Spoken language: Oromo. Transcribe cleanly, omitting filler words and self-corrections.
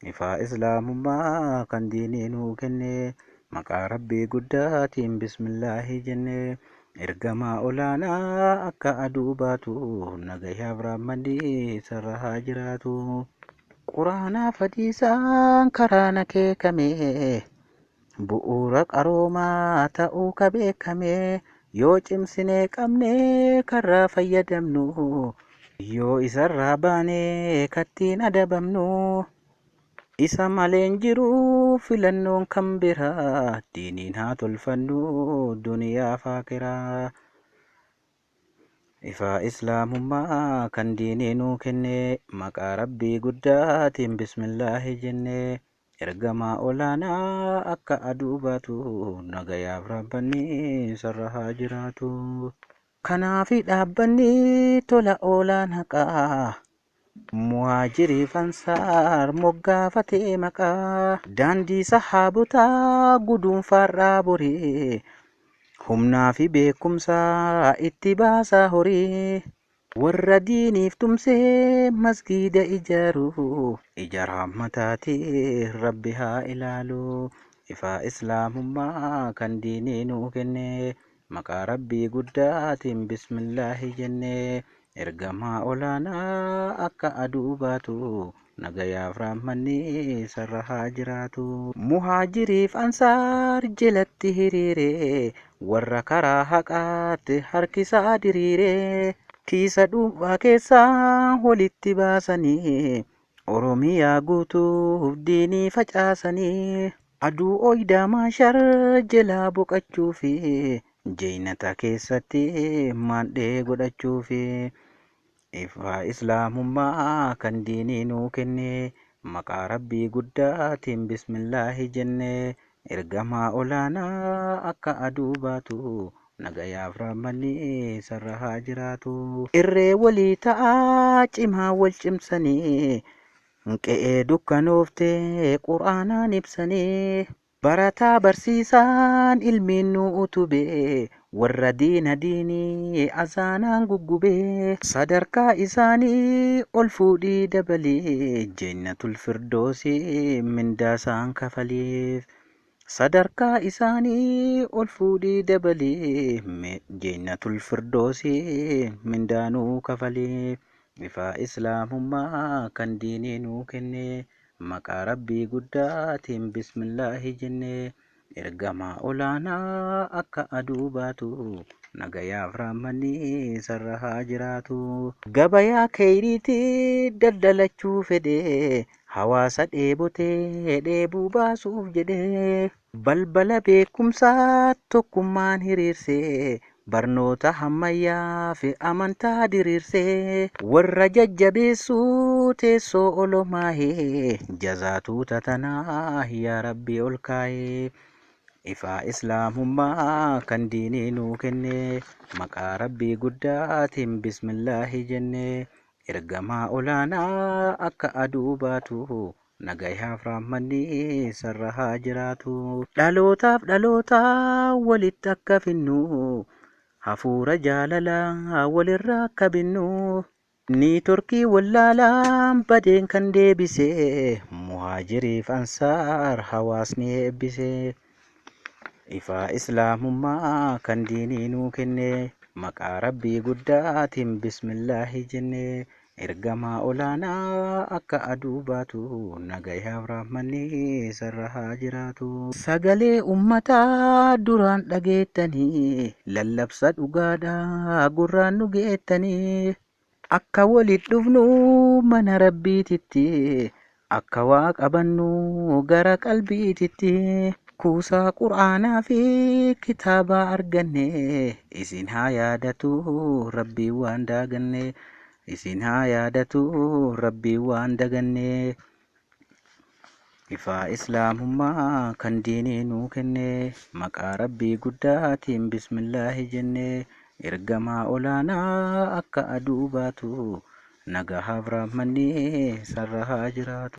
Ifaa islaamummaa kan diinii nuu kenne maqaa rabbii guddaatiin bismillaahi jenne ergamaa olaanaa akka aduu baatu nagayaaf rahmanni isarra haa jiraatu. Quraanaaf hadiisaan karaan akeekame bu'uura qaroomaa ta'uu ka beekame yoo cimsinee qabne karraa fayyadamnu yoo isarraa baane kattiin adabamnu. Isa maleen jiru filannoon kan biraa diiniin haa tolfannu duniyaa fi aakiraa. Ifaa islaamummaa kan diinii nuu kenne maqaa rabbii guddaatiin bismillaahi jenne ergamaa olaanaa akka aduu baatu nagayaaf rabbanni isarra haa jiraatu. Kanaafi dhaabbanni tola oolaan haqaa muhaajiriif ansaar moggaafatee maqaa daandii sahaabotaa guduunfaarraa boree humnaa fi beekumsaa itti baasaa horii warra diiniif tumsee masgiida ijaaru ija rahmataatii rabbi haa ilaalu. Ifaa islaamummaa kan diinii nuu kenne maqaa rabbii guddaatiin bismillaahi jenne ergamaa olaanaa akka aduu baatu nagayaaf rahmanni isarra haa jiraatu. Muhaajiriif ansaar jalatti hiriire warra karaa haqaatti harkisaa diriire kiisa dhuunfaa keessaa walitti baasanii Oromiyaa guutuuf diinii facaasanii aduu oydaa maashar jalaa boqachuufi jeenata keessatti maandhee godhachuufi. Ifaa islaamummaa kan diinii nuu kenne maqaa rabbii guddaatiin bismillaahi jenne ergamaa olaanaa akka aduu baatu nagayaaf rahmanni isarra haa jiraatu. Irree walii ta'aa cimaa wal cimsanii qe'ee dukkanooftee quraanaan ibsanii barataa barsiisaan ilmiin nuu utubee warra diinii azaanaan guggubee sadarkaa isaanii ol fuudhii dabalee jannatul firdoosii mindaasaan kafaleef. Sadarkaa isaanii ol fuudhii dabalee jannatul firdoosii mindaanuu kafaleef. Ifaa islaamummaa kan diinii nuu kenne maqaa rabbii guddaatiin bismillaahi jenne ergamaa olaanaa akka aduu baatu nagayaaf rahmanni isarra haa jiraatu. Gabayaa keeyriitii daldalachuu fedhee hawaasa dheebotee dheebuu baasuuf jedhee balbala beekumsaa tokkummaan hiriirsee barnoota ammayyaa fi amantaa diriirsee warra jajjabeessuu teessoo olomaahee jazaatuu tatanaa yaa rabbi ol kaayee. Ifaa islaamummaa kan diinii nuu kenne maqaa rabbii guddaatiin bismillaahi jenne ergamaa olaanaa akka aduu baatu nagayaaf rahmanni isarra haa jiraatu. Dhalootaaf dhalootaa walitti akka finnu hafuura jaalalaa walirraa akka binnu ni torkii wallaalaan badeen kan deebise muhaajiriif ansaar hawaasni eebbise. Ifaa islaamummaa kan diinii nuu kenne maqaa rabbii guddaatiin bismillaahi jenne ergamaa olaanaa akka aduu baatu nagayaaf rahmanni isarra haa jiraatu. Sagalee ummataa duraan dhageettanii lallabsa dhugaadhaa gurraan nu geettanii akka walit dhufnu mana rabbiititti akka waa qabannu gara qalbiititti kuusaa quraanaa fi kitaabaa arganne isin haa yaadatu rabbii waan daaganne isin haa yaadatu rabbii waan daganne. Ifaa islaamummaa kan diinii nuu kenne maqaa rabbii guddaatiin bismillaahi jenne ergamaa olaanaa akka aduu baatu nagayaaf rahmanni isarra haa jiraatu.